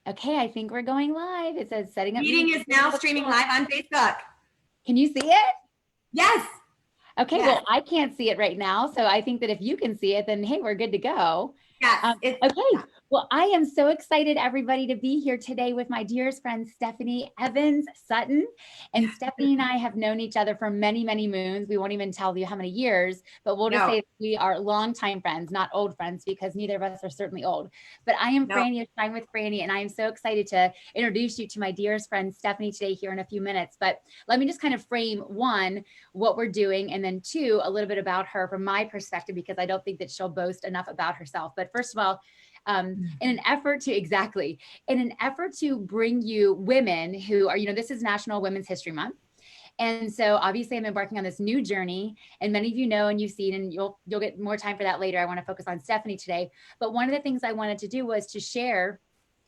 Okay, I think we're going live. It says setting up. Meeting is now streaming live on Facebook. Can you see it? Yes. Okay, yes. well, I can't see it right now. So I think that if you can see it, then hey, we're good to go. Yes. Okay. Well, I am so excited, everybody, to be here today with my dearest friend, Stephanie Sutton. And Stephanie and I have known each other for many, many moons. We won't even tell you how many years, but we'll just say we are longtime friends, not old friends, because neither of us are certainly old. But I am Franny, a Shine with Franny, and I am so excited to introduce you to my dearest friend, Stephanie, today here in a few minutes. But let me just kind of frame, one, what we're doing, and then two, a little bit about her from my perspective, because I don't think that she'll boast enough about herself. But first of all, in an effort to bring you women who are, this is National Women's History Month. And so obviously I'm embarking on this new journey, and many of you know, and you've seen, and you'll get more time for that later. I want to focus on Stephanie today. But one of the things I wanted to do was to share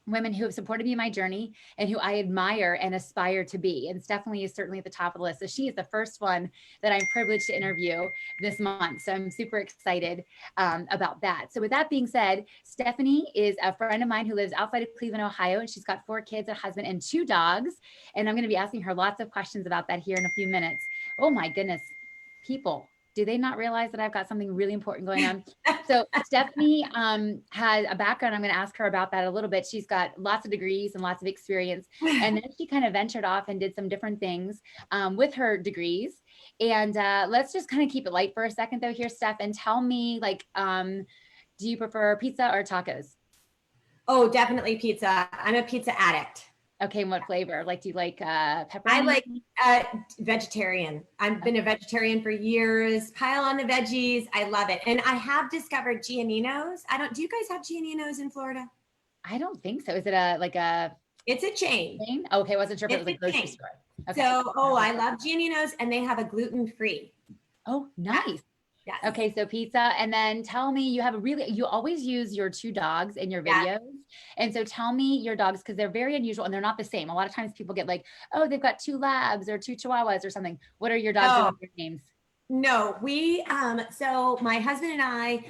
women who have supported me in my journey and who I admire and aspire to be. And Stephanie is certainly at the top of the list. So she is the first one that I'm privileged to interview this month. So I'm super excited about that. So with that being said, Stephanie is a friend of mine who lives outside of Cleveland, Ohio, and she's got 4 kids, a husband, and 2 dogs. And I'm going to be asking her lots of questions about that here in a few minutes. Oh my goodness, people. Do they not realize that I've got something really important going on? So Stephanie has a background. I'm going to ask her about that a little bit. She's got lots of degrees and lots of experience. And then she kind of ventured off and did some different things with her degrees. And let's just kind of keep it light for a second though here, Steph, and tell me, like, do you prefer pizza or tacos? Oh, definitely pizza. I'm a pizza addict. Okay, and what flavor? Like, do you like pepperoni? I like vegetarian. I've been a vegetarian for years. Pile on the veggies. I love it. And I have discovered Giannino's. Do you guys have Giannino's in Florida? I don't think so. Is it It's a chain. Okay, wasn't sure if it was like a grocery store. Okay. So, I love Giannino's, and they have a gluten-free. Oh, nice. Yes. Okay, so pizza. And then tell me, you always use your 2 dogs in your videos. Yes. And so tell me your dogs, because they're very unusual and they're not the same. A lot of times people get like, oh, they've got 2 labs or 2 chihuahuas or something. What are your dogs' names? No, so my husband and I,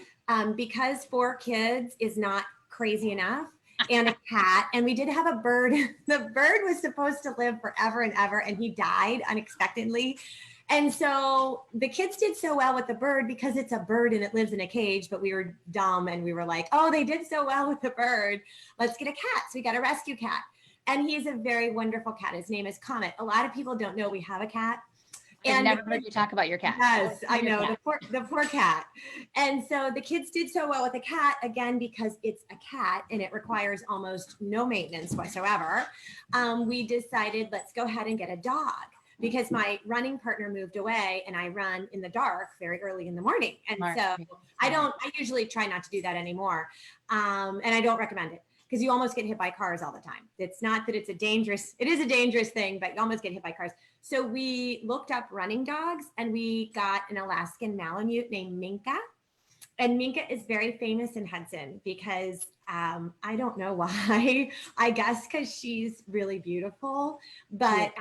because 4 kids is not crazy enough, and a cat, and we did have a bird. The bird was supposed to live forever and ever, and he died unexpectedly. And so the kids did so well with the bird because it's a bird and it lives in a cage, but we were dumb and we were like, oh, they did so well with the bird. Let's get a cat. So we got a rescue cat, and he's a very wonderful cat. His name is Comet. A lot of people don't know we have a cat. I've never heard you talk about your cat. Yes, I know, the poor cat. And so the kids did so well with the cat, again, because it's a cat and it requires almost no maintenance whatsoever. We decided, let's go ahead and get a dog, because my running partner moved away and I run in the dark very early in the morning. And so I usually try not to do that anymore. And I don't recommend it, because you almost get hit by cars all the time. It's not that it is a dangerous thing, but you almost get hit by cars. So we looked up running dogs, and we got an Alaskan Malamute named Minka. And Minka is very famous in Hudson because I don't know why. I guess because she's really beautiful, but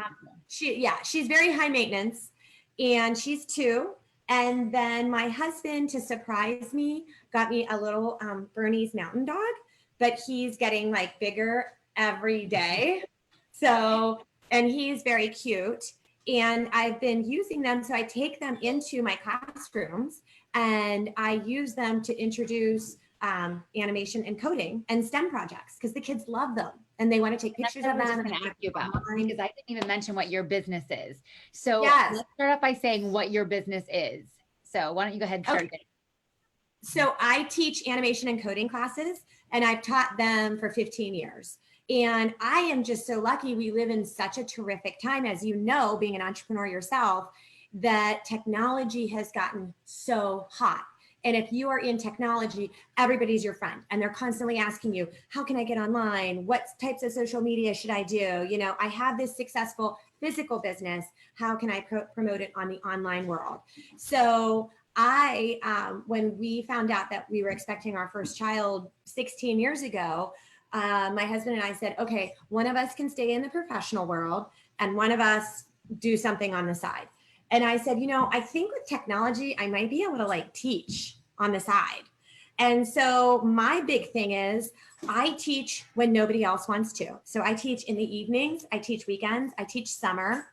she's very high maintenance, and she's 2. And then my husband, to surprise me, got me a little Bernese Mountain Dog, but he's getting like bigger every day. So, and he's very cute. And I've been using them. So I take them into my classrooms and I use them to introduce animation and coding and STEM projects, because the kids love them and they want to take pictures of them. I was going to ask you about, because I didn't even mention what your business is. So let's start off by saying what your business is. So why don't you go ahead and start it? So I teach animation and coding classes, and I've taught them for 15 years. And I am just so lucky. We live in such a terrific time, as you know, being an entrepreneur yourself, that technology has gotten so hot. And if you are in technology, everybody's your friend, and they're constantly asking you, how can I get online? What types of social media should I do? I have this successful physical business. How can I promote it on the online world? So when we found out that we were expecting our first child 16 years ago, my husband and I said, okay, one of us can stay in the professional world and one of us do something on the side. And I said, I think with technology, I might be able to teach on the side. And so my big thing is I teach when nobody else wants to. So I teach in the evenings, I teach weekends, I teach summer.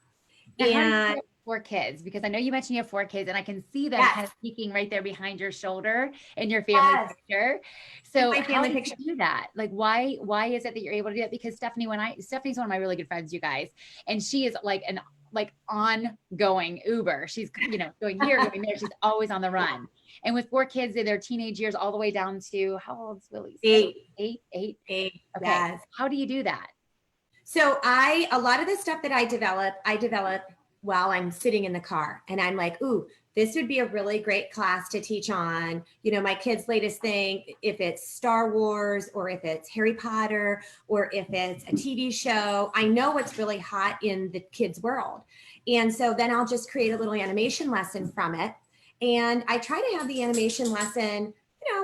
Now, how do you And have 4 kids? Because I know you mentioned you have 4 kids, and I can see them kind yes, of peeking right there behind your shoulder in your family yes, picture. in So my how family do picture. you do that? Like, why is it that you're able to do that? Because Stephanie, Stephanie's one of my really good friends, you guys, and she is like ongoing Uber. She's, going here, going there. She's always on the run. And with 4 kids in their teenage years, all the way down to how old's Willie? 8, 8. Okay. yes. How do you do that? So a lot of the stuff that I develop while I'm sitting in the car, and I'm like, ooh, this would be a really great class to teach on, my kids' latest thing, if it's Star Wars or if it's Harry Potter or if it's a TV show. I know what's really hot in the kids' world. And so then I'll just create a little animation lesson from it. And I try to have the animation lesson,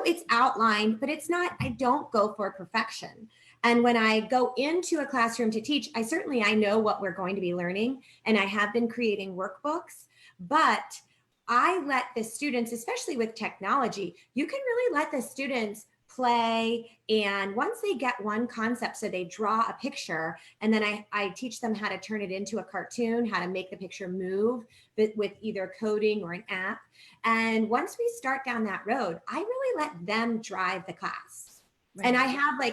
it's outlined, but I don't go for perfection. And when I go into a classroom to teach, I know what we're going to be learning, and I have been creating workbooks, but I let the students, especially with technology, you can really let the students play. And once they get one concept, so they draw a picture, and then I teach them how to turn it into a cartoon, how to make the picture move with either coding or an app. And once we start down that road, I really let them drive the class. Right. And I have I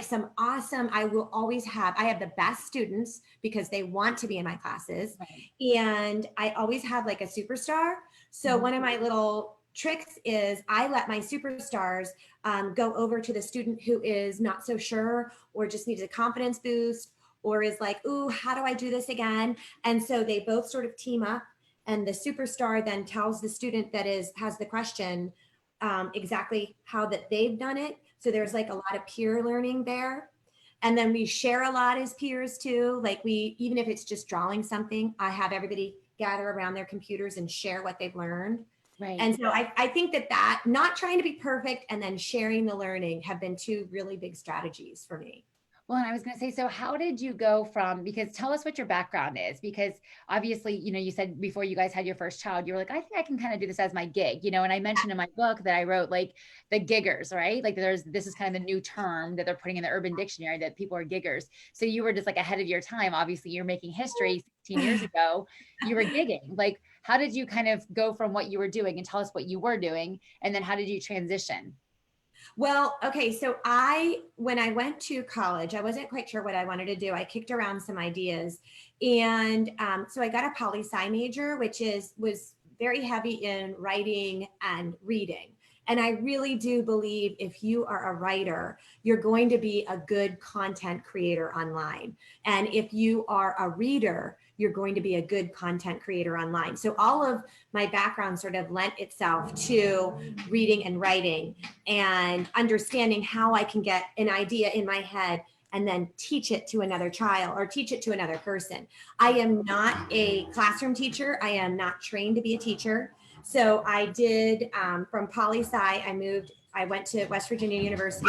have the best students because they want to be in my classes. Right. And I always have like a superstar. So one of my little tricks is I let my superstars go over to the student who is not so sure or just needs a confidence boost or is like, ooh, how do I do this again? And so they both sort of team up, and the superstar then tells the student that has the question exactly how that they've done it. So there's like a lot of peer learning there. And then we share a lot as peers too. Like even if it's just drawing something, I have everybody gather around their computers and share what they've learned. Right. And so I think that not trying to be perfect and then sharing the learning have been two really big strategies for me. Well, and I was going to say, so how did you go from, because tell us what your background is, because obviously, you said before you guys had your first child, you were like, I think I can kind of do this as my gig, and I mentioned in my book that I wrote like the giggers, right? Like this is kind of the new term that they're putting in the Urban Dictionary, that people are giggers. So you were just like ahead of your time. Obviously you're making history 16 years ago, you were gigging. Like, how did you kind of go from what you were doing, and tell us what you were doing? And then how did you transition? Well, okay. So when I went to college, I wasn't quite sure what I wanted to do. I kicked around some ideas. And so I got a poli-sci major, which was very heavy in writing and reading. And I really do believe if you are a writer, you're going to be a good content creator online. And if you are a reader, you're going to be a good content creator online. So all of my background sort of lent itself to reading and writing and understanding how I can get an idea in my head and then teach it to another child or teach it to another person. I am not a classroom teacher. I am not trained to be a teacher. So I did from poli-sci, I went to West Virginia University,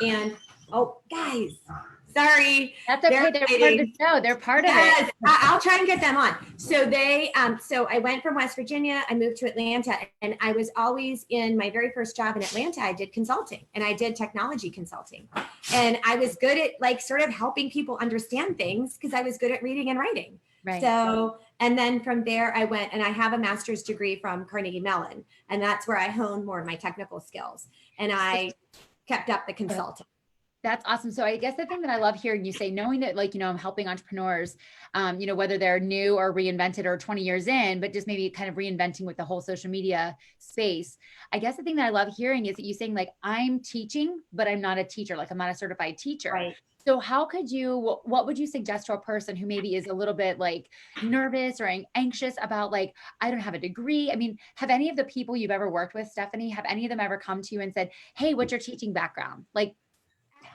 and guys, sorry. That's okay. They're part of the show. They're part of it. I'll try and get them on. So so I went from West Virginia, I moved to Atlanta, and I was always in my very first job in Atlanta. I did consulting, and I did technology consulting. And I was good at like sort of helping people understand things because I was good at reading and writing. Right. So, and then from there I went, and I have a master's degree from Carnegie Mellon, and that's where I honed more of my technical skills, and I kept up the consulting. That's awesome. So I guess the thing that I love hearing you say, knowing that like, I'm helping entrepreneurs, whether they're new or reinvented or 20 years in, but just maybe kind of reinventing with the whole social media space. I guess the thing that I love hearing is that you saying like, I'm teaching, but I'm not a teacher. Like I'm not a certified teacher. Right. So what would you suggest to a person who maybe is a little bit like nervous or anxious about like, I don't have a degree? I mean, have any of the people you've ever worked with, Stephanie, have any of them ever come to you and said, hey, what's your teaching background? Like,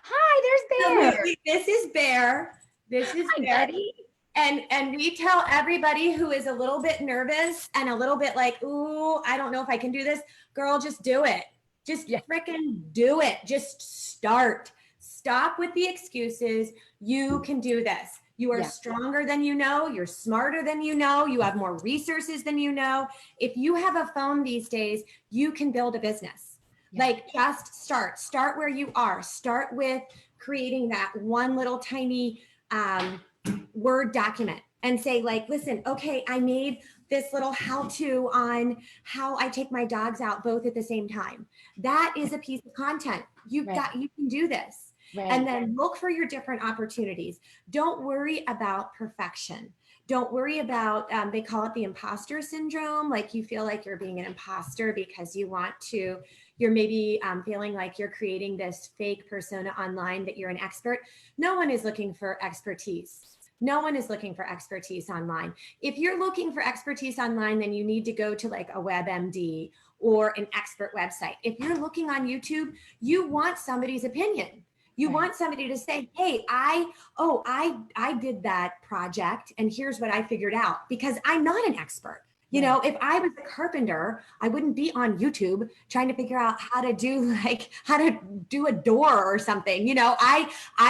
hi, there's Bear. This is Bear. This is Hi, Bear. buddy. And we tell everybody who is a little bit nervous and a little bit like, ooh, I don't know if I can do this. Girl, just do it. Just freaking do it. Just start. Stop with the excuses. You can do this. You are stronger than you know. You're smarter than you know. You have more resources than you know. If you have a phone these days, you can build a business. Yeah. Like just start where you are. Start with creating that one little tiny Word document and say like, listen, okay, I made this little how-to on how I take my dogs out both at the same time. That is a piece of content. You can do this. Right. And then look for your different opportunities. Don't worry about perfection. Don't worry about, they call it the imposter syndrome. Like you feel like you're being an imposter because you're maybe feeling like you're creating this fake persona online that you're an expert. No one is looking for expertise. No one is looking for expertise online. If you're looking for expertise online, then you need to go to like a WebMD or an expert website. If you're looking on YouTube, you want somebody's opinion. You want somebody to say, hey, I did that project and here's what I figured out, because I'm not an expert. You know, if I was a carpenter, I wouldn't be on YouTube trying to figure out how to do a door or something. You know, I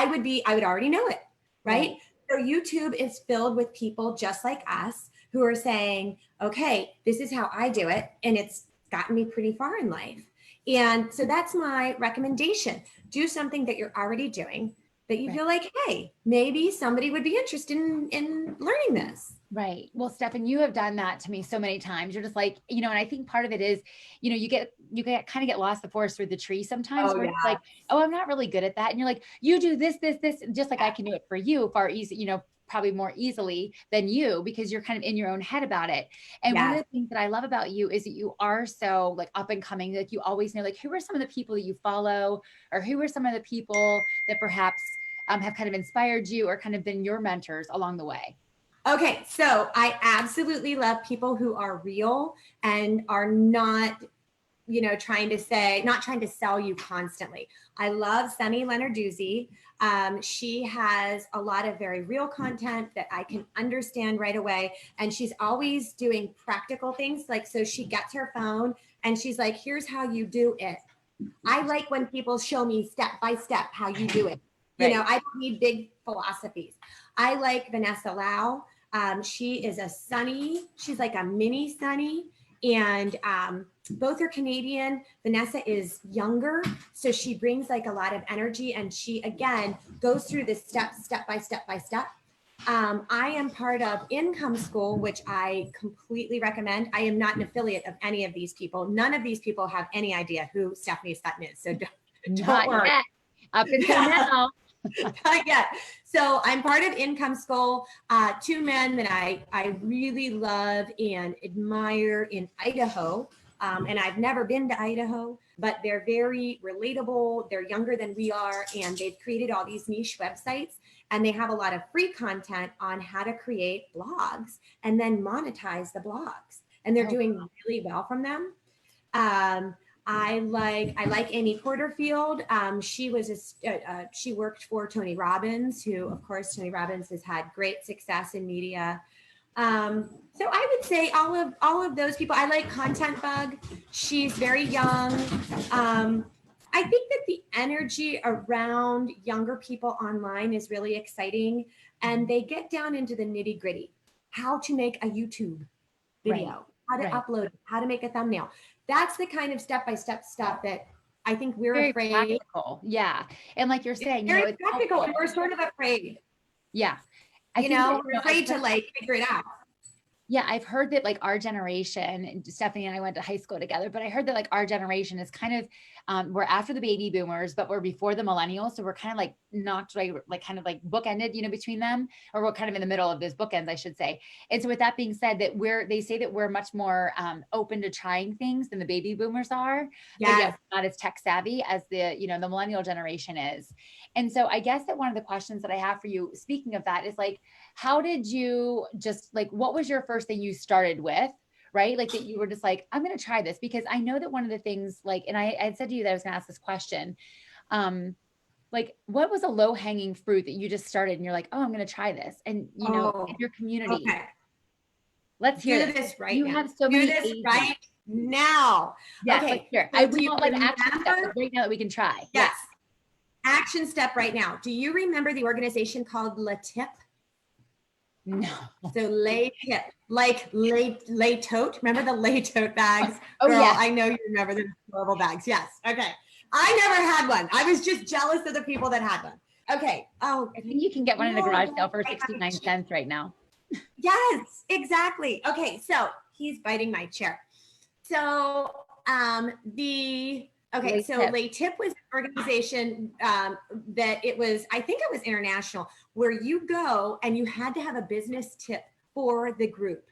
would already know it, right? So YouTube is filled with people just like us who are saying, okay, this is how I do it. And it's gotten me pretty far in life. And so that's my recommendation. Do something that you're already doing that you feel like, hey, maybe somebody would be interested in learning this. Right. Well, Stephan, you have done that to me so many times. You're just like, you know, and I think part of it is, you know, you kind of get lost the forest through the tree sometimes where it's like, oh, I'm not really good at that. And you're like, you do this, just like I can do it for you far easy, you know, probably more easily than you, because you're kind of in your own head about it. And one of the things that I love about you is that you are so like up and coming, like you always know, like, who are some of the people that you follow, or who are some of the people that perhaps have kind of inspired you or kind of been your mentors along the way? Okay, so I absolutely love people who are real and are not, you know, not trying to sell you constantly. I love Sunny Lenarduzzi. She has a lot of very real content that I can understand right away. And she's always doing practical things. Like, so she gets her phone and she's like, here's how you do it. I like when people show me step by step how you do it. You know, I don't need big philosophies. I like Vanessa Lau. She is a Sunny. She's like a mini Sunny. And both are Canadian. Vanessa is younger, so she brings like a lot of energy, and she again goes through this step by step. I am part of Income School, which I completely recommend. I am not an affiliate of any of these people. None of these people have any idea who Stephanie Sutton is, so don't worry. Yet. Up until now. Not yet. So I'm part of Income School. Two men that I really love and admire in Idaho. And I've never been to Idaho, but they're very relatable. They're younger than we are, and they've created all these niche websites, and they have a lot of free content on how to create blogs and then monetize the blogs. And they're doing really well from them. I like Amy Porterfield. She worked for Tony Robbins, who, of course, Tony Robbins has had great success in media. So I would say all of those people. I like Content Bug. She's very young. I think that the energy around younger people online is really exciting, and they get down into the nitty gritty. How to make a YouTube video, how to upload, how to make a thumbnail. That's the kind of step-by-step stuff that I think we're very afraid. Practical. Yeah. And like you're saying, very it's practical, and we're sort of afraid. Yeah. We're afraid to like figure it out. Yeah, I've heard that like our generation, Stephanie and I went to high school together, but I heard that like our generation is kind of, we're after the baby boomers, but we're before the millennials. So we're kind of like knocked right, like kind of like bookended, you know, between them, or we're kind of in the middle of those bookends, I should say. And so with that being said, that they say that we're much more open to trying things than the baby boomers are. Yes. Yes, not as tech savvy as the millennial generation is. And so I guess that one of the questions that I have for you, speaking of that, is like, how did you what was your first thing you started with, right? Like that you were just like, I'm going to try this, because I know that one of the things and I had said to you that I was going to ask this question. Like, what was a low hanging fruit that you just started and you're like, oh, I'm going to try this. And in your community, let's hear this right you now. Have so many this agents. Right now. Yeah, okay. Sure. So I want like action steps right now that we can try. Yes. Action step right now. Do you remember the organization called La Tip? No. So lay tip, like lay tote. Remember the lay tote bags? Oh, Girl, yeah. I know you remember the adorable bags. Yes. Okay. I never had one. I was just jealous of the people that had one. Okay. Oh, I think you can get one in a garage sale for right, 69 cents right now. yes, exactly. Okay, so he's biting my chair. So Lay so tip. Lay Tip was an organization that it was, I think it was international, where you go and you had to have a business tip for the group.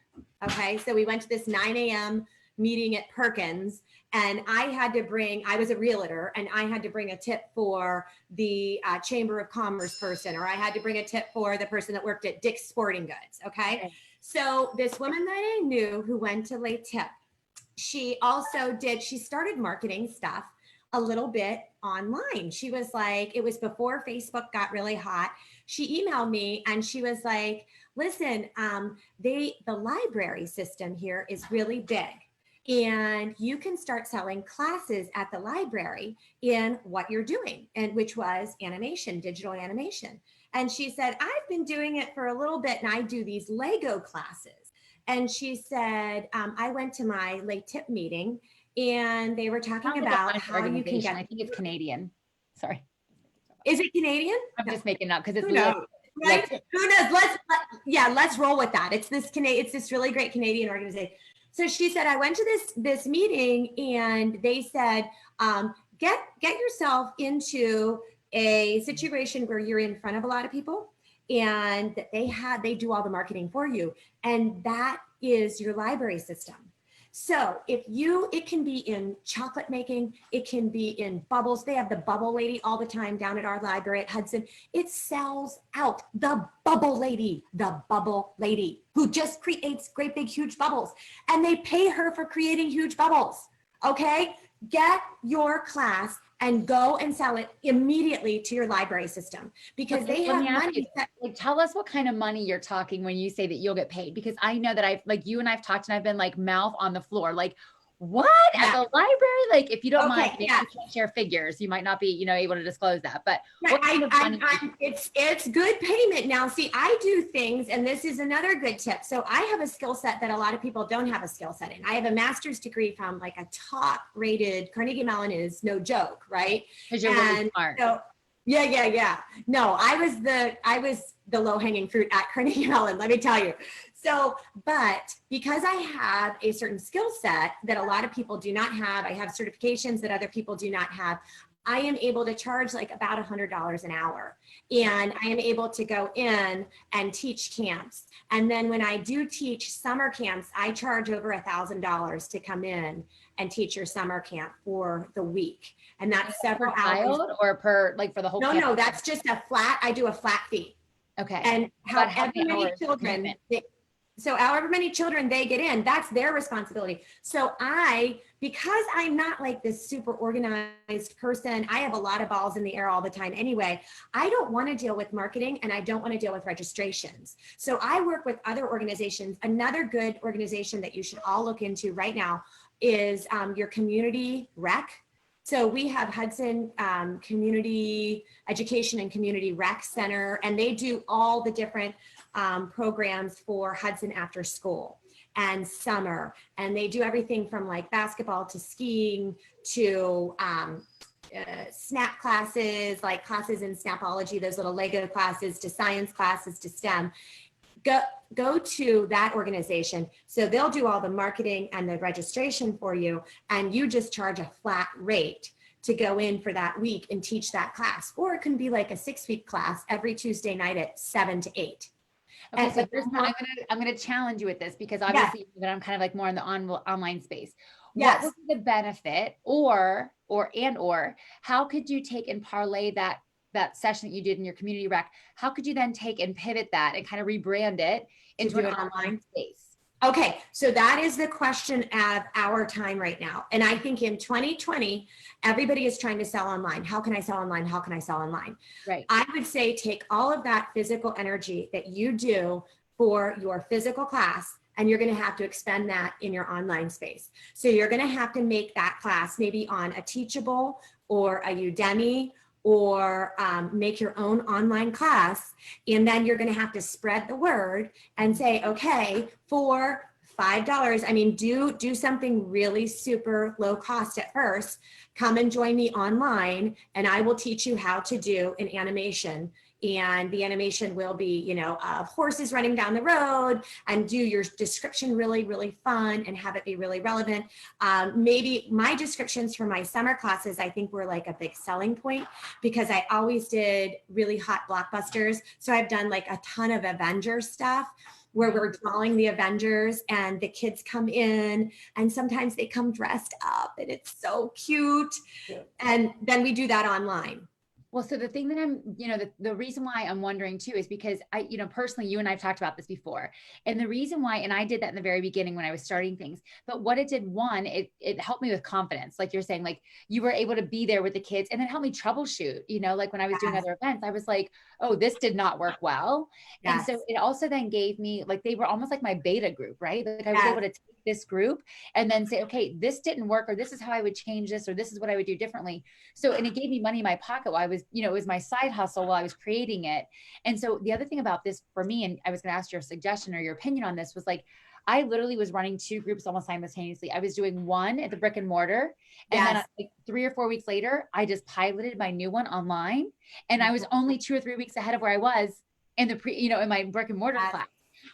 Okay, so we went to this 9 a.m. meeting at Perkins, and I was a realtor, and I had to bring a tip for the Chamber of Commerce person, or I had to bring a tip for the person that worked at Dick's Sporting Goods. Okay. So this woman that I knew who went to Lay Tip, she started marketing stuff a little bit online. She was like, it was before Facebook got really hot. She emailed me and she was like, listen, the library system here is really big, and you can start selling classes at the library in what you're doing, and which was animation, digital animation. And she said, I've been doing it for a little bit, and I do these Lego classes. And she said, I went to my Lay Tip meeting, and they were talking about how you can get. I think it's Canadian. Sorry. Is it Canadian? I'm just making it up because it's Who knows? Right? Who knows? Let's roll with that. It's this really great Canadian organization. So she said, I went to this meeting, and they said, get yourself into a situation where you're in front of a lot of people, and they do all the marketing for you, and that is your library system. So it can be in chocolate making, it can be in bubbles. They have the bubble lady all the time down at our library at Hudson. It sells out. The bubble lady who just creates great big huge bubbles, and they pay her for creating huge bubbles. Okay, get your class and go and sell it immediately to your library system, because they have money. Tell us what kind of money you're talking when you say that you'll get paid, because I know that you and I've talked, and I've been like mouth on the floor, like, what at the library? Like, if you don't mind, maybe you can't share figures. You might not be, able to disclose that, but what kind of money? It's good payment. Now, see, I do things, and this is another good tip. So I have a skill set that a lot of people don't have a skill set in. I have a master's degree from like a top rated, Carnegie Mellon is no joke, right? Because you're really smart. So, yeah. No, I was the low hanging fruit at Carnegie Mellon, let me tell you. So, but because I have a certain skill set that a lot of people do not have, I have certifications that other people do not have, I am able to charge like about $100 an hour. And I am able to go in and teach camps. And then when I do teach summer camps, I charge over $1,000 to come in and teach your summer camp for the week. And that's several hours. Or per, like, for the whole camp? No, that's just I do a flat fee. Okay. And however many children, however many children they get in, that's their responsibility. So because I'm not like this super organized person, I have a lot of balls in the air all the time anyway. I don't want to deal with marketing, and I don't want to deal with registrations. So I work with other organizations. Another good organization that you should all look into right now is your community rec. So we have Hudson Community Education and Community Rec Center, and they do all the different programs for Hudson after school and summer. And they do everything from like basketball to skiing to snap classes, like classes in Snapology, those little Lego classes, to science classes, to STEM. Go to that organization. So they'll do all the marketing and the registration for you, and you just charge a flat rate to go in for that week and teach that class. Or it can be like a 6-week class every Tuesday night at 7 to 8. Okay, so I'm gonna challenge you with this, because obviously that I'm kind of like more in the online space. What would be the benefit, or how could you take and parlay that session that you did in your community rec? How could you then take and pivot that and kind of rebrand it into an online space? Okay, so that is the question of our time right now. And I think in 2020, everybody is trying to sell online. How can I sell online? How can I sell online? Right. I would say take all of that physical energy that you do for your physical class, and you're going to have to expend that in your online space. So you're going to have to make that class maybe on a Teachable or a Udemy or make your own online class. And then you're going to have to spread the word and say, okay, for $5, I mean, do something really super low cost at first. Come and join me online and I will teach you how to do an animation. And the animation will be, you know, of horses running down the road, and do your description really, really fun and have it be really relevant. Maybe my descriptions for my summer classes, I think, were like a big selling point because I always did really hot blockbusters. So I've done like a ton of Avengers stuff where we're drawing the Avengers and the kids come in and sometimes they come dressed up and it's so cute. Yeah. And then we do that online. Well, so the thing that I'm, you know, the reason why I'm wondering too is because I, you know, personally, you and I've talked about this before. And the reason why, and I did that in the very beginning when I was starting things, but what it did, one, it helped me with confidence. Like you're saying, like you were able to be there with the kids and then help me troubleshoot, you know, like when I was doing other events, I was like, oh, this did not work well. Yes. And so it also then gave me, like, they were almost like my beta group, right? Like I was able to take this group and then say, okay, this didn't work, or this is how I would change this, or this is what I would do differently. So, and it gave me money in my pocket while I was, you know, it was my side hustle while I was creating it. And so the other thing about this for me, and I was going to ask your suggestion or your opinion on this, was like, I literally was running two groups almost simultaneously. I was doing one at the brick and mortar. And then like 3 or 4 weeks later, I just piloted my new one online. And I was only 2 or 3 weeks ahead of where I was in the in my brick and mortar class.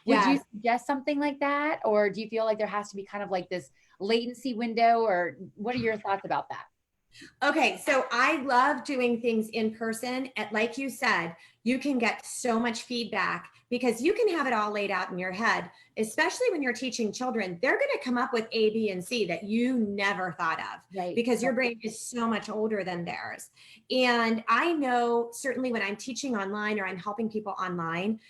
Would you suggest something like that? Or do you feel like there has to be kind of like this latency window, or what are your thoughts about that? Okay, so I love doing things in person. Like you said, you can get so much feedback because you can have it all laid out in your head, especially when you're teaching children. They're going to come up with A, B, and C that you never thought of, right? Because your brain is so much older than theirs. And I know certainly when I'm teaching online or I'm helping people online,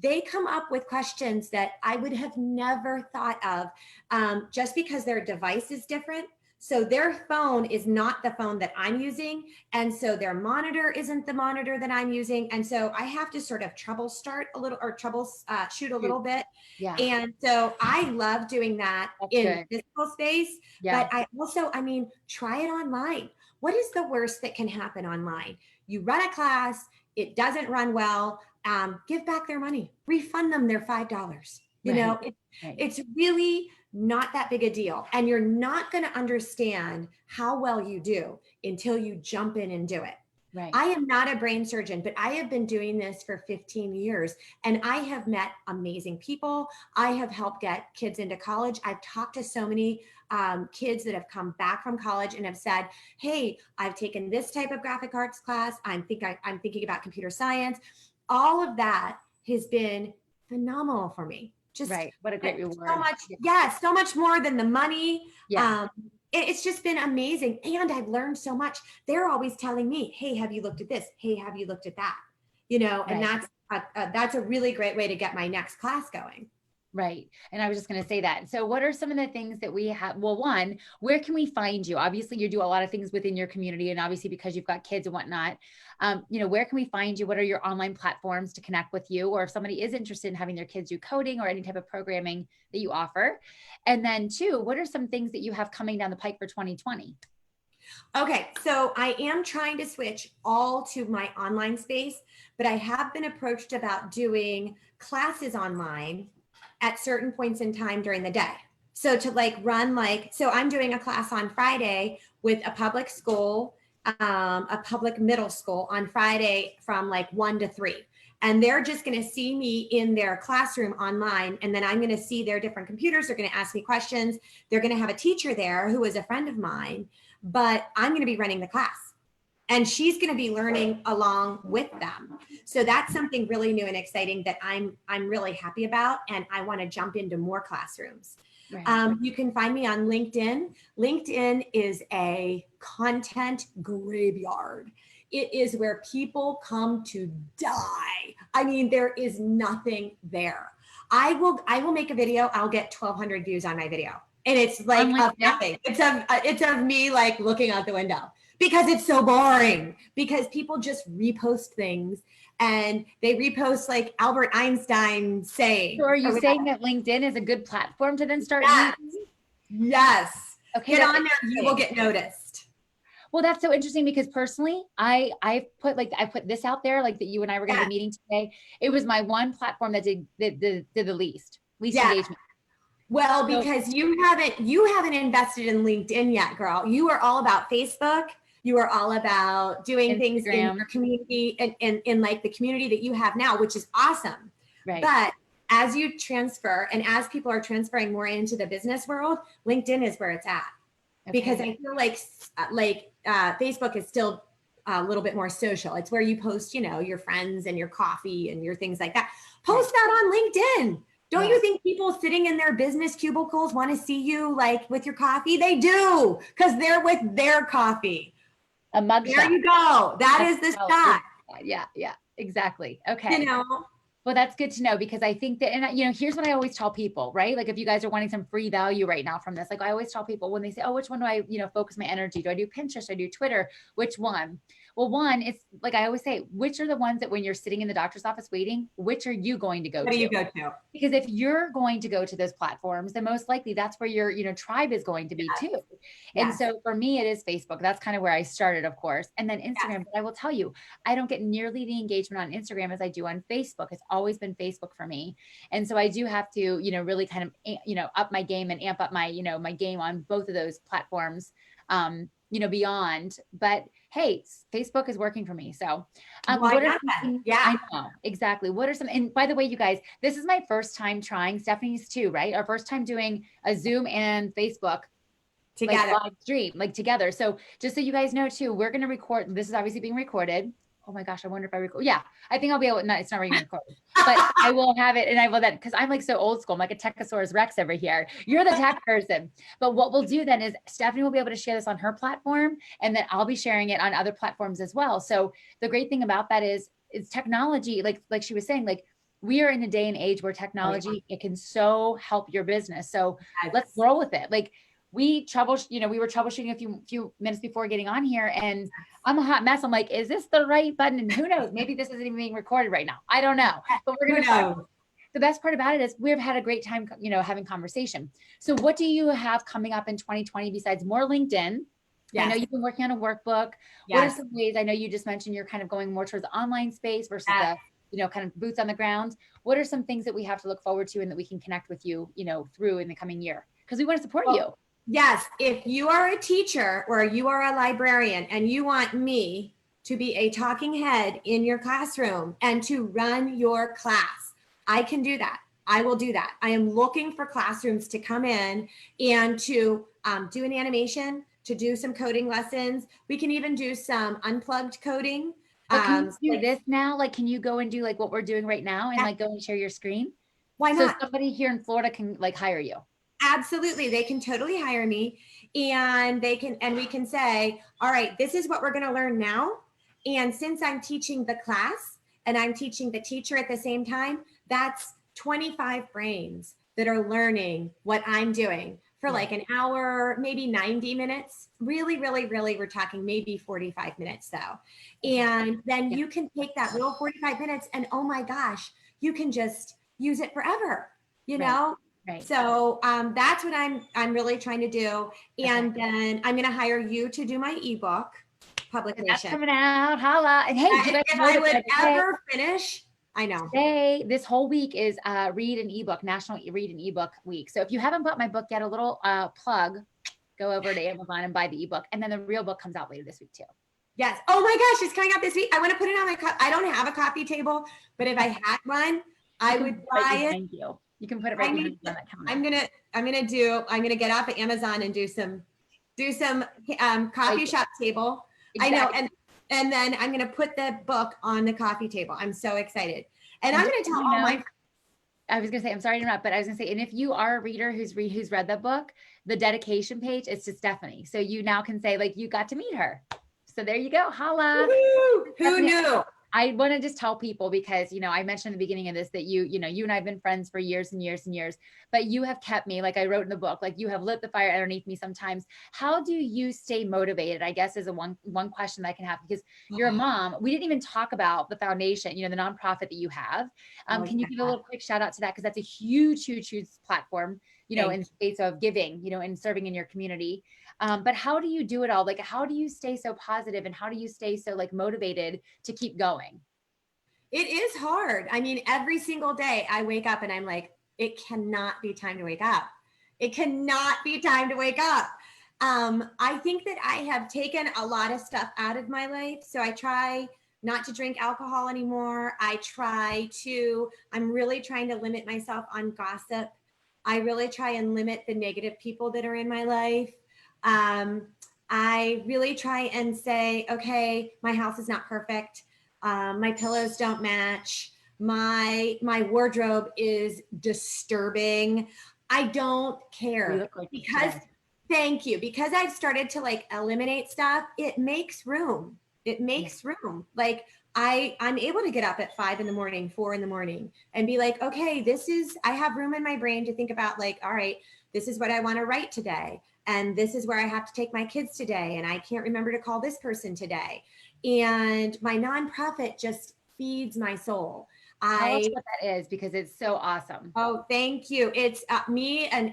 they come up with questions that I would have never thought of, just because their device is different. So their phone is not the phone that I'm using. And so their monitor isn't the monitor that I'm using. And so I have to sort of troubleshoot a little bit. Yeah. And so I love doing that in physical space. Yeah. But I mean, try it online. What is the worst that can happen online? You run a class, it doesn't run well, give back their money, refund them their $5. You know, it's really not that big a deal. And you're not going to understand how well you do until you jump in and do it. Right. I am not a brain surgeon, but I have been doing this for 15 years and I have met amazing people. I have helped get kids into college. I've talked to so many kids that have come back from college and have said, hey, I've taken this type of graphic arts class. I'm thinking about computer science. All of that has been phenomenal for me. Just what a great reward. So much, so much more than the money. Yeah. It's just been amazing. And I've learned so much. They're always telling me, hey, have you looked at this? Hey, have you looked at that? You know, and that's a really great way to get my next class going. Right. And I was just going to say that. So what are some of the things that we have? Well, one, where can we find you? Obviously, you do a lot of things within your community, and obviously because you've got kids and whatnot, where can we find you? What are your online platforms to connect with you? Or if somebody is interested in having their kids do coding or any type of programming that you offer? And then two, what are some things that you have coming down the pike for 2020? Okay, so I am trying to switch all to my online space, but I have been approached about doing classes online at certain points in time during the day. So to so I'm doing a class on Friday with a public school, a public middle school on Friday from 1 to 3. And they're just going to see me in their classroom online. And then I'm going to see their different computers. They're going to ask me questions. They're going to have a teacher there who is a friend of mine, but I'm going to be running the class. And she's going to be learning along with them. So that's something really new and exciting that I'm really happy about. And I want to jump into more classrooms. Right. You can find me on LinkedIn. LinkedIn is a content graveyard. It is where people come to die. I mean, there is nothing there. I will make a video. I'll get 1,200 views on my video. And it's of nothing. It's of me looking out the window. Because it's so boring, because people just repost things and they repost Albert Einstein saying. So are you saying that LinkedIn is a good platform to then start using? Yes. Okay. Get on there, you will get noticed. Well, that's so interesting because personally, I put this out there, like that you and I were going to be meeting today. It was my one platform that did the least engagement. Well, because you haven't invested in LinkedIn yet, girl. You are all about Facebook. You are all about doing Instagram. Things in your community and in like the community that you have now, which is awesome. Right. But as you transfer and as people are transferring more into the business world, LinkedIn is where it's at. Okay. Because I feel like Facebook is still a little bit more social. It's where you post, your friends and your coffee and your things like that. Post that on LinkedIn. Don't you think people sitting in their business cubicles want to see you like with your coffee? They do, because they're with their coffee. A mug shot. There you go. That's the shot. Yeah, exactly. Okay. Well, that's good to know because I think that, and here's what I always tell people, right? Like if you guys are wanting some free value right now from this, like I always tell people when they say, oh, which one do I, focus my energy? Do I do Pinterest? Do I do Twitter? Which one? Well, one, it's like I always say, which are the ones that when you're sitting in the doctor's office waiting, which are you going to go to? What do you go to? Because if you're going to go to those platforms, then most likely that's where your, tribe is going to be too. And so for me, it is Facebook. That's kind of where I started, of course. And then Instagram. But I will tell you, I don't get nearly the engagement on Instagram as I do on Facebook. It's always been Facebook for me. And so I do have to, really kind of, up my game and amp up my, my game on both of those platforms. Beyond, but hey, Facebook is working for me. So, what are some, I know exactly. What are some, and by the way, you guys, this is my first time trying, Stephanie's too, right? Our first time doing a Zoom and Facebook together, like live stream, like together. So just so you guys know too, we're going to record, this is obviously being recorded. Oh my gosh, I wonder if I record. Yeah, I think I'll be able to, no, it's not really recorded, but I will have it. And I will then, because I'm like so old school, I'm like a Techosaurus Rex over here. You're the tech person. But what we'll do then is Stephanie will be able to share this on her platform, and then I'll be sharing it on other platforms as well. So the great thing about that is it's technology, like she was saying, like we are in a day and age where technology, it can so help your business. So let's roll with it. Like we were troubleshooting a few minutes before getting on here, and I'm a hot mess. I'm like, is this the right button? And who knows? Maybe this isn't even being recorded right now. I don't know. But we're going to know. The best part about it is we've had a great time, having conversation. So what do you have coming up in 2020 besides more LinkedIn? Yes. I know you've been working on a workbook. Yes. What are some ways? I know you just mentioned you're kind of going more towards the online space versus the, kind of boots on the ground. What are some things that we have to look forward to and that we can connect with you, through in the coming year? Because we want to support you. Yes, if you are a teacher or you are a librarian and you want me to be a talking head in your classroom and to run your class, I can do that. I will do that. I am looking for classrooms to come in and to do an animation, to do some coding lessons. We can even do some unplugged coding. Can you do this now? Like, can you go and do like what we're doing right now and like go and share your screen? Why not? So somebody here in Florida can like hire you. Absolutely. They can totally hire me, and we can say, all right, this is what we're going to learn now. And since I'm teaching the class and I'm teaching the teacher at the same time, that's 25 brains that are learning what I'm doing for like an hour, maybe 90 minutes. Really, we're talking maybe 45 minutes though. And then you can take that little 45 minutes and oh my gosh, you can just use it forever, know? Right. So that's what I'm really trying to do. And then I'm going to hire you to do my ebook publication. That's coming out. Holla. And hey, if I would ever finish, I know. Today, this whole week is Read an Ebook, National Read an Ebook Week. So if you haven't bought my book yet, a little plug, go over to Amazon and buy the ebook. And then the real book comes out later this week too. Yes. Oh my gosh, it's coming out this week. I want to put it on my I don't have a coffee table, but if I had one, I would buy it. Thank you. You can put it right behind on that counter. I'm gonna get off at Amazon and do some coffee shop table. Exactly. I know, and then I'm gonna put the book on the coffee table. I'm so excited, and I'm gonna tell all my. I was gonna say, I'm sorry to interrupt, but I was gonna say, and if you are a reader who's read the book, the dedication page is to Stephanie, so you now can say like you got to meet her. So there you go, holla. Woo-hoo! Who knew? I want to just tell people because, I mentioned in the beginning of this that you and I have been friends for years and years and years, but you have kept me, like I wrote in the book, like you have lit the fire underneath me sometimes. How do you stay motivated? I guess is a one question that I can have because you're a mom. We didn't even talk about the foundation, the nonprofit that you have. Can you give a little quick shout out to that? Because that's a huge, huge, huge platform in space of giving, and serving in your community. But how do you do it all? Like, how do you stay so positive and how do you stay so like motivated to keep going? It is hard. I mean, every single day I wake up and I'm like, it cannot be time to wake up. It cannot be time to wake up. I think that I have taken a lot of stuff out of my life. So I try not to drink alcohol anymore. I'm really trying to limit myself on gossip. I really try and limit the negative people that are in my life. I really try and say, okay, my house is not perfect. My pillows don't match. My wardrobe is disturbing. I don't care because thank you. Because I've started to like eliminate stuff. It makes room. It makes room. Like I'm able to get up at 5 a.m, 4 a.m, and be like, okay, I have room in my brain to think about like, all right, this is what I want to write today. And this is where I have to take my kids today. And I can't remember to call this person today. And my nonprofit just feeds my soul. Tell us what that is because it's so awesome. Oh, thank you. It's me and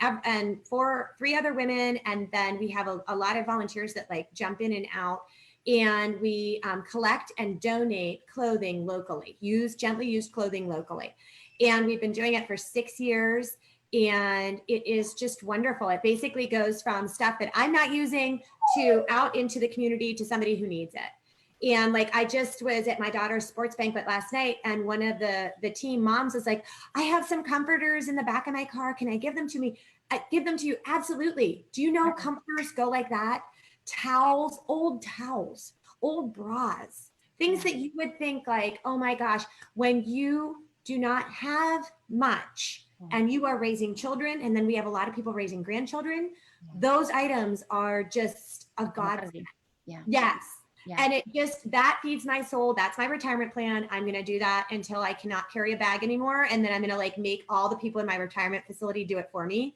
3 other women. And then we have a lot of volunteers that like jump in and out. And we collect and donate clothing locally, gently used clothing locally. And we've been doing it for 6 years. And it is just wonderful. It basically goes from stuff that I'm not using to out into the community to somebody who needs it. And like, I just was at my daughter's sports banquet last night, and one of the team moms was like, I have some comforters in the back of my car. Can I give them to me? I give them to you. Absolutely. Do you know comforters go like that? Towels, old bras, things that you would think like, oh my gosh, when you do not have much and you are raising children, and then we have a lot of people raising grandchildren, those items are just a godsend. Yes. Yeah. And that feeds my soul. That's my retirement plan. I'm going to do that until I cannot carry a bag anymore. And then I'm going to like make all the people in my retirement facility do it for me.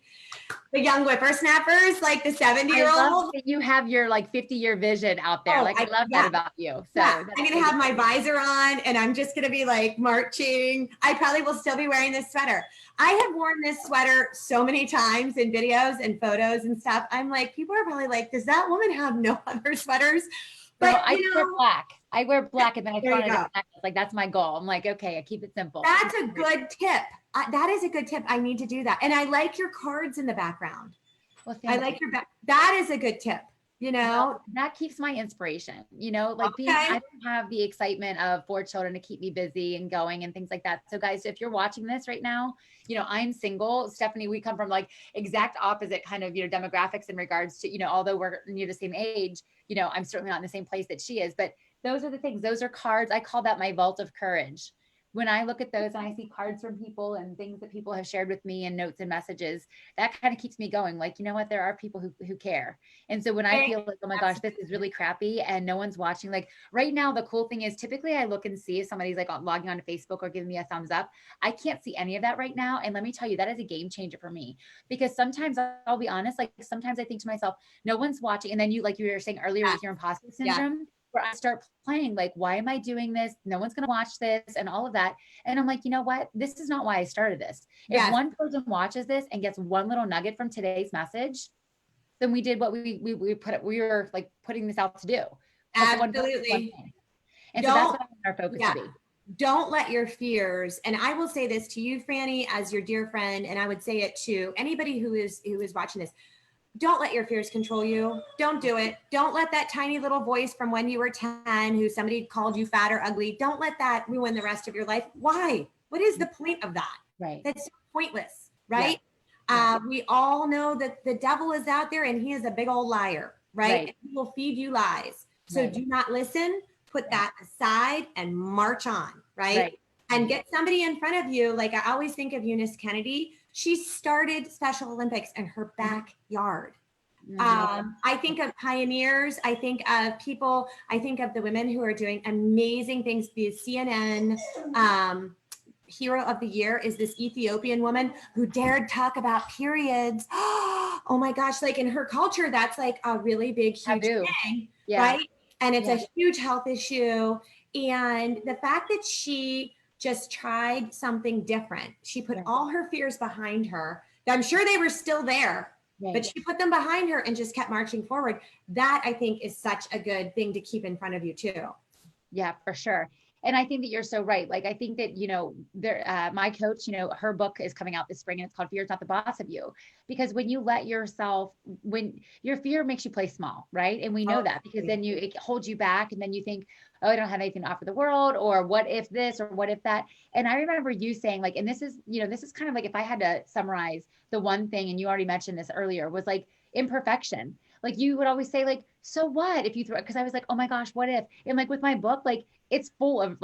The young whippersnappers, like the 70-year-old. You have your like 50-year vision out there. I love that about you. So I'm going to have my visor on and I'm just going to be like marching. I probably will still be wearing this sweater. I have worn this sweater so many times in videos and photos and stuff. I'm like, people are probably like, does that woman have no other sweaters? But I wear black. I wear black and then I throw on a different necklace. Like that's my goal. I'm like, okay, I keep it simple. That's a good tip. That is a good tip. I need to do that. And I like your cards in the background. Well, I like your back. That is a good tip. That keeps my inspiration, like I don't have the excitement of 4 children to keep me busy and going and things like that. So guys, if you're watching this right now, I'm single. Stephanie, we come from like exact opposite kind of, demographics in regards to, although we're near the same age, I'm certainly not in the same place that she is, but those are the things, those are cards. I call that my vault of courage. When I look at those and I see cards from people and things that people have shared with me and notes and messages, that kind of keeps me going. Like, you know what, there are people who care. And so when I feel like, oh my gosh, this is really crappy and no one's watching, like right now, the cool thing is typically I look and see if somebody's like logging on to Facebook or giving me a thumbs up. I can't see any of that right now. And let me tell you, that is a game changer for me, because sometimes I'll be honest, like sometimes I think to myself, no one's watching. And then you, like you were saying earlier with your imposter syndrome, where I start playing like, why am I doing this? No one's going to watch this and all of that. And I'm like, you know what? This is not why I started this. If one person watches this and gets one little nugget from today's message, then we did what we were like putting this out to do. Absolutely. And so that's what I want our focus to be. Don't let your fears, and I will say this to you, Franny, as your dear friend, and I would say it to anybody who is watching this. Don't let your fears control you. Don't do it. Don't let that tiny little voice from when you were 10 who somebody called you fat or ugly. Don't let that ruin the rest of your life. Why? What is the point of that? Right. That's pointless, right? Yeah. We all know that the devil is out there and he is a big old liar, right? And he will feed you lies. So do not listen, put that aside and march on, right? And get somebody in front of you. Like I always think of Eunice Kennedy. She started Special Olympics in her backyard. I think of pioneers. I think of people. I think of the women who are doing amazing things. The CNN Hero of the Year is this Ethiopian woman who dared talk about periods. Oh my gosh. Like in her culture, that's like a really big, huge thing, right? And it's a huge health issue. And the fact that she just tried something different. She put Right. all her fears behind her. I'm sure they were still there, Right. but she put them behind her and just kept marching forward. That I think is such a good thing to keep in front of you too. Yeah, for sure. And I think that you're so right. Like, I think that, my coach, her book is coming out this spring and it's called Fear is Not the Boss of You. Because when you let yourself, when your fear makes you play small, right? And we know that because then it holds you back and then you think, oh, I don't have anything to offer the world, or what if this, or what if that. And I remember you saying like, and this is kind of like, if I had to summarize the one thing, and you already mentioned this earlier, was like imperfection. Like you would always say like, so what if you throw it? Cause I was like, oh my gosh, what if? And like with my book, like it's full of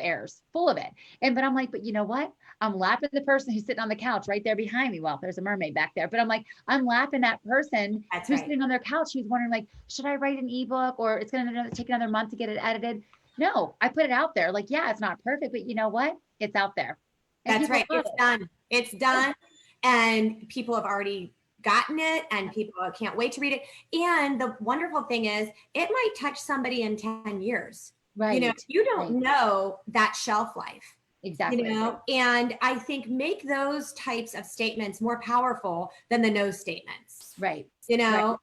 errors, full of it. But I'm like, but you know what? I'm laughing at the person who's sitting on the couch right there behind me. Well, there's a mermaid back there, but I'm laughing at person who's sitting on their couch. Who's wondering like, should I write an ebook, or it's going to take another month to get it edited? No, I put it out there. Like, yeah, it's not perfect, but you know what? It's out there. That's right. It's done. It's done. And people have already gotten it, and people can't wait to read it. And the wonderful thing is it might touch somebody in 10 years. Right. You don't know that shelf life. Exactly. And I think make those types of statements more powerful than the no statements. Right. 100%.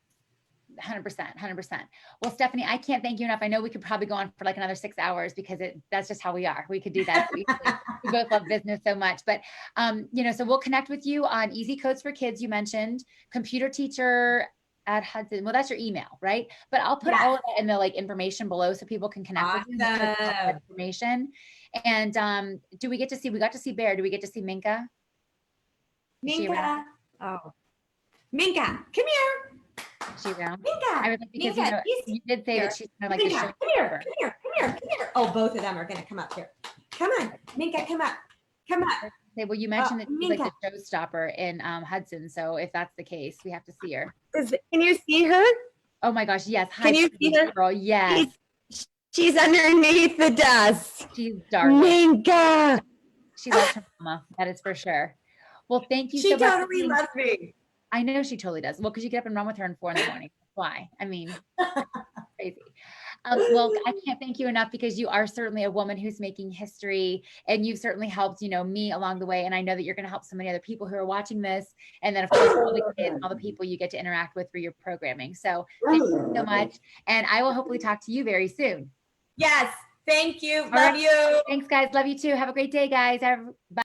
100%. Well, Stephanie, I can't thank you enough. I know we could probably go on for like another 6 hours because that's just how we are. We could do that. We both love business so much, but so we'll connect with you on Easy Codes for Kids. You mentioned computer teacher at Hudson. Well, that's your email, right? But I'll put all of that in the like information below so people can connect with you. Information. And we got to see Bear. Do we get to see Minka? Minka. Oh, Minka, come here. Is she around? Minka. I was like, because you did say that she's kind of like Minka, come here. Oh, both of them are going to come up here. Come on, Minka, come up. Say, well, you mentioned that she's like the showstopper in Hudson. So if that's the case, we have to see her. Can you see her? Oh my gosh, yes. Hi, can you see her? Girl. Yes. She's underneath the desk. She's dark. Minka. She loves her mama. That is for sure. Well, thank you so much. She totally loves me. I know she totally does. Well, because you get up and run with her in 4 a.m. That's why. I mean, crazy. Well, I can't thank you enough because you are certainly a woman who's making history, and you've certainly helped, me along the way. And I know that you're going to help so many other people who are watching this. And then of course, all the kids and all the people you get to interact with through your programming. So thank you so much. And I will hopefully talk to you very soon. Yes. Thank you. Love you. Thanks guys. Love you too. Have a great day, guys. Bye.